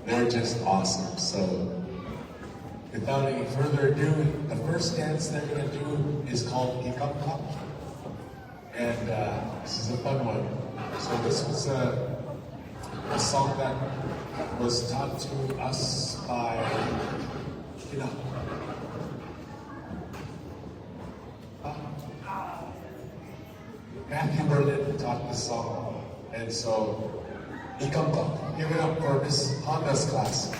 they're just awesome. So without any further ado, the first dance that we're gonna do is called Ikamrarlua. And this is a fun one. So this was a song that was taught to us by Matthew Berlin taught this song. And so, Ikamrarlua, give it up for Miss Honda's class.